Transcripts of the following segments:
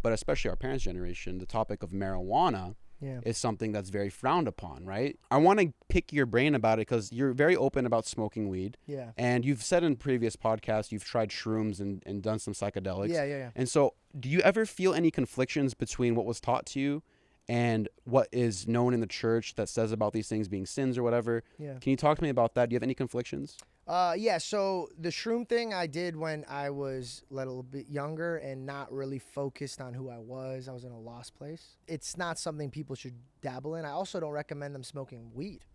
but especially our parents' generation, the topic of marijuana is something that's very frowned upon, right? I want to pick your brain about it because you're very open about smoking weed. Yeah. And you've said in previous podcasts you've tried shrooms and done some psychedelics. Yeah. And so do you ever feel any conflictions between what was taught to you and what is known in the church that says about these things being sins or whatever? Yeah. Can you talk to me about that? Do you have any conflictions? Yeah, so the shroom thing I did when I was a little bit younger and not really focused on who I was. I was in a lost place. It's not something people should dabble in. I also don't recommend them smoking weed.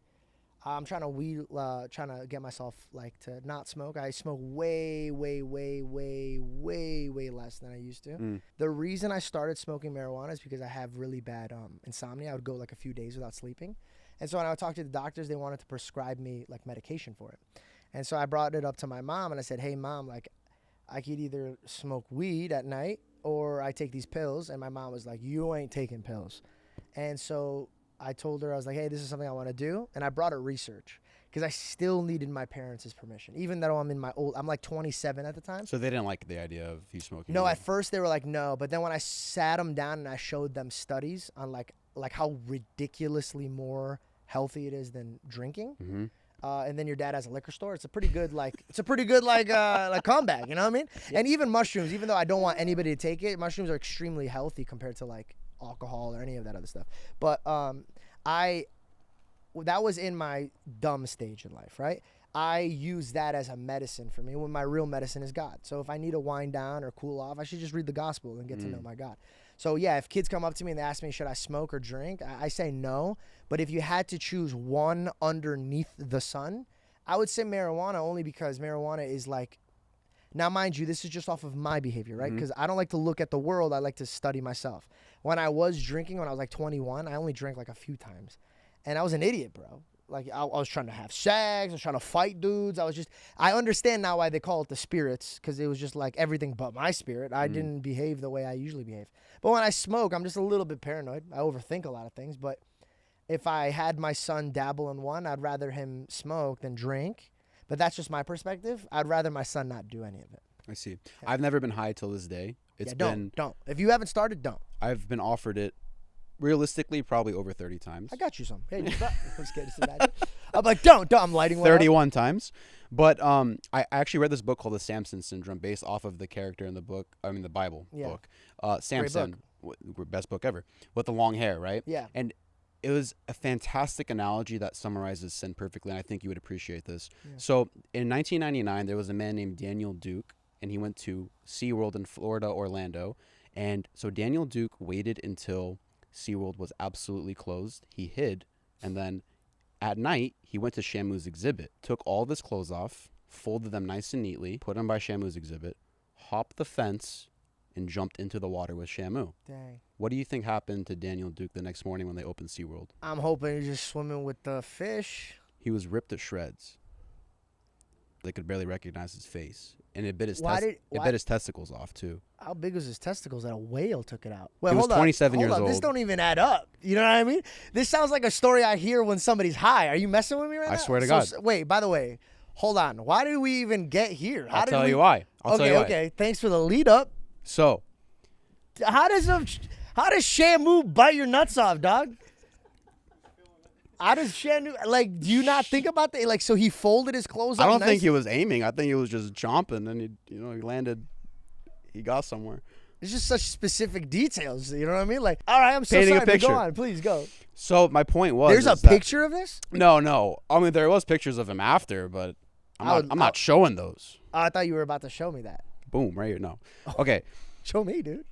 I'm trying to get myself like to not smoke. I smoke way less than I used to. The reason I started smoking marijuana is because I have really bad insomnia. I would go like a few days without sleeping. And so when I would talk to the doctors, they wanted to prescribe me like medication for it. And so I brought it up to my mom and I said, hey, Mom, like I could either smoke weed at night or I take these pills. And my mom was like, you ain't taking pills. And so I told her, I was like, hey, this is something I want to do. And I brought her research because I still needed my parents' permission, even though I'm like 27 at the time. So they didn't like the idea of you smoking No, weed? at first they were like, no. But then when I sat them down and I showed them studies on like how ridiculously more healthy it is than drinking. Mm-hmm. And then your dad has a liquor store. It's a pretty good like comeback, you know what I mean? And even mushrooms, even though I don't want anybody to take it, mushrooms are extremely healthy compared to like alcohol or any of that other stuff. But that was in my dumb stage in life, right? I use that as a medicine for me when my real medicine is God. So if I need to wind down or cool off, I should just read the gospel and get to know my God. So yeah, if kids come up to me and they ask me, should I smoke or drink? I say no. But if you had to choose one underneath the sun, I would say marijuana, only because marijuana is like, now mind you, this is just off of my behavior, right? Because I don't like to look at the world. I like to study myself. When I was drinking, when I was like 21, I only drank like a few times. And I was an idiot, bro. Like I was trying to have sex. I was trying to fight dudes. I understand now why they call it the spirits, because it was just like everything but my spirit. I didn't behave the way I usually behave. But when I smoke, I'm just a little bit paranoid. I overthink a lot of things. But if I had my son dabble in one, I'd rather him smoke than drink. But that's just my perspective. I'd rather my son not do any of it. I see. Yeah. I've never been high till this day. Don't. If you haven't started, don't. I've been offered it, realistically, probably over 30 times. I got you some. Hey, I'm just kidding. I'm like, don't. I'm lighting one 31 times. But I actually read this book called The Samson Syndrome, based off of the character in the Bible book. Samson, best book ever, with the long hair, right? Yeah. And it was a fantastic analogy that summarizes sin perfectly, and I think you would appreciate this. Yeah. So in 1999, there was a man named Daniel Duke, and he went to SeaWorld in Florida, Orlando. And so Daniel Duke waited until SeaWorld was absolutely closed. He hid, and then at night, he went to Shamu's exhibit, took all of his clothes off, folded them nice and neatly, put them by Shamu's exhibit, hopped the fence, and jumped into the water with Shamu. Dang. What do you think happened to Daniel Duke the next morning when they opened SeaWorld? I'm hoping he's just swimming with the fish. He was ripped to shreds. They could barely recognize his face. And it bit his testicles off, too. How big was his testicles that a whale took it out? Wait, he was 27 years old. This don't even add up. You know what I mean? This sounds like a story I hear when somebody's high. Are you messing with me right now? I swear to God. Wait, by the way, hold on. Why did we even get here? I'll tell you why. Okay. Thanks for the lead up. So, how does Shamu bite your nuts off, dog? How does Shamu, like, do you not think about that? Like, so he folded his clothes up. I don't think he was aiming. I think he was just chomping, and he landed. He got somewhere. It's just such specific details. You know what I mean? Like, all right, I'm so Painting sorry. a picture. But go on, please go. So my point was, there's a picture of this? No. I mean, there was pictures of him after, but I'm not showing those. I thought you were about to show me that. Boom, right here. No. Okay. Show me, dude.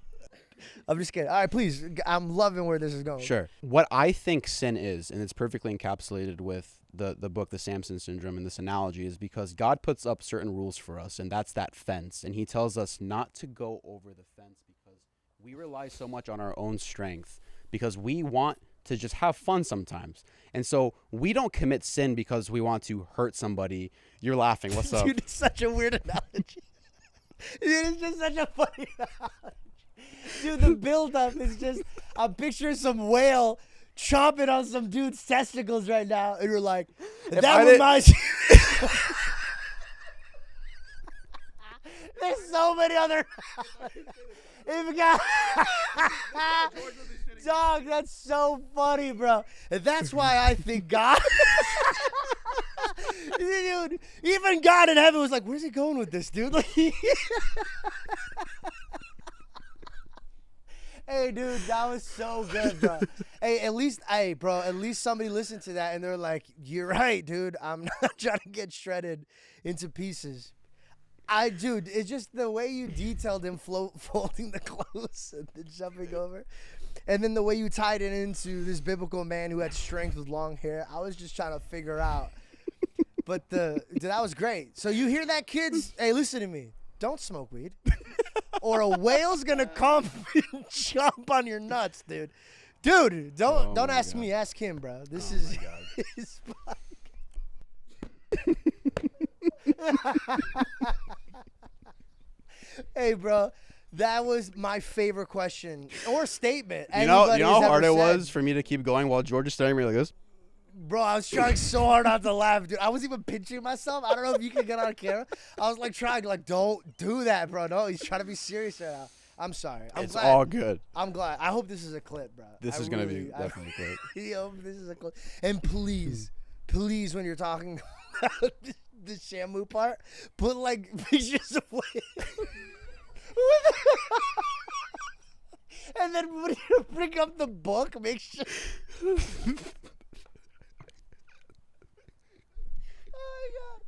I'm just kidding. All right, please. I'm loving where this is going. Sure. What I think sin is, and it's perfectly encapsulated with the book, The Samson Syndrome, and this analogy, is because God puts up certain rules for us, and that's that fence. And he tells us not to go over the fence because we rely so much on our own strength, because we want to just have fun sometimes. And so we don't commit sin because we want to hurt somebody. You're laughing. What's up? Dude, it's such a weird analogy. Dude, it's just such a funny analogy. Dude, the build-up is just, I'm picturing some whale chomping on some dude's testicles right now, and you're like, that reminds you. There's so many other. If God, dog, that's so funny, bro. And that's why I think God, dude, even God in heaven was like, where's he going with this, dude? Like, hey, dude, that was so good, bro. Hey, at least somebody listened to that and they're like, you're right, dude. I'm not trying to get shredded into pieces. Dude, it's just the way you detailed him folding the clothes and then jumping over. And then the way you tied it into this biblical man who had strength with long hair. I was just trying to figure out. But dude, that was great. So you hear that, kids? Hey, listen to me. Don't smoke weed. Or a whale's going to come and jump on your nuts, dude. Dude, don't ask me. Ask him, bro. This is his Hey, bro, that was my favorite question or statement. You know how hard it was for me to keep going while George is staring at me like this? Bro, I was trying so hard not to laugh, dude. I was even pinching myself. I don't know if you can get on camera. I was like trying, like, don't do that, bro. No, he's trying to be serious right now. I'm sorry. It's all good. I'm glad. I hope this is a clip, bro. This is going to be definitely a clip. I hope this is a clip. And please, when you're talking about the shamu part, put like pictures of and then when you bring up the book, make sure. Oh my God.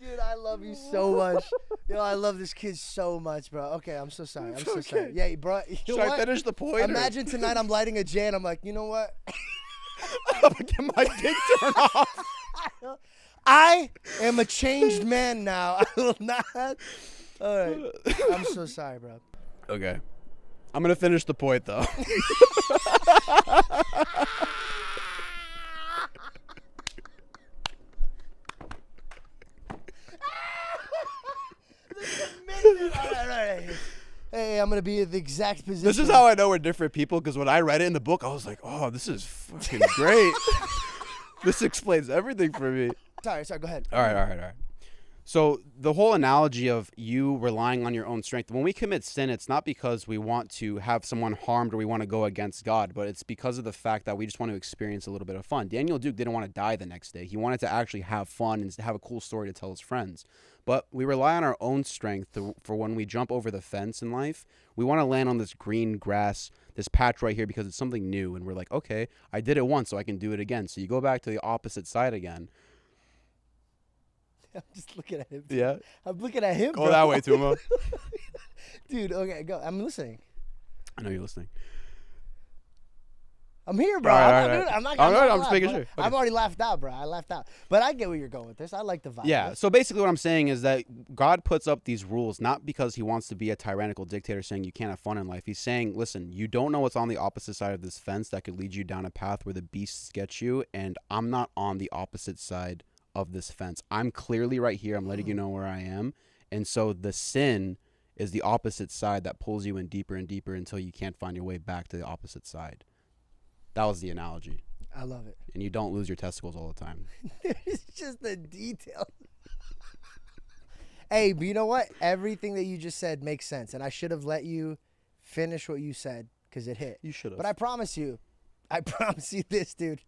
Dude, I love you so much. Yo, I love this kid so much, bro. Okay, I'm so sorry. I'm so sorry. Yeah, bro. Should I finish the point? Imagine tonight I'm lighting a J and I'm like, you know what? I'm going to get my dick turned off. I am a changed man now. I will not. All right. I'm so sorry, bro. Okay. I'm going to finish the point, though. All right. Hey, I'm going to be in the exact position. This is how I know we're different people, because when I read it in the book, I was like, oh, this is fucking great. This explains everything for me. Sorry, go ahead. All right. So the whole analogy of you relying on your own strength, when we commit sin, it's not because we want to have someone harmed or we want to go against God, but it's because of the fact that we just want to experience a little bit of fun. Daniel Duke didn't want to die the next day. He wanted to actually have fun and have a cool story to tell his friends. But we rely on our own strength for when we jump over the fence in life. We want to land on this green grass, this patch right here, because it's something new. And we're like, okay, I did it once, so I can do it again. So you go back to the opposite side again. I'm just looking at him. Yeah? I'm looking at him, Go that way, Tuma. Dude, okay, go. I'm listening. I know you're listening. I'm here, bro. I'm not I'm just making sure. Okay. I've already laughed out, bro. I laughed out. But I get where you're going with this. I like the vibe. Yeah. So basically what I'm saying is that God puts up these rules not because he wants to be a tyrannical dictator saying you can't have fun in life. He's saying, listen, you don't know what's on the opposite side of this fence that could lead you down a path where the beasts get you, and I'm not on the opposite side of this fence. I'm clearly right here. I'm letting you know where I am. And so the sin is the opposite side that pulls you in deeper and deeper until you can't find your way back to the opposite side. That was the analogy. I love it. And you don't lose your testicles all the time. It's just the detail. Hey, but you know what? Everything that you just said makes sense. And I should have let you finish what you said because it hit. You should have. But I promise you this, dude.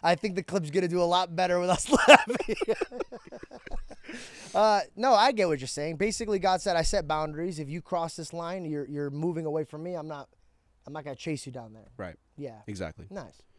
I think the clip's going to do a lot better with us laughing. No, I get what you're saying. Basically, God said, I set boundaries. If you cross this line, you're moving away from me. I'm not going to chase you down there. Right. Yeah. Exactly. Nice.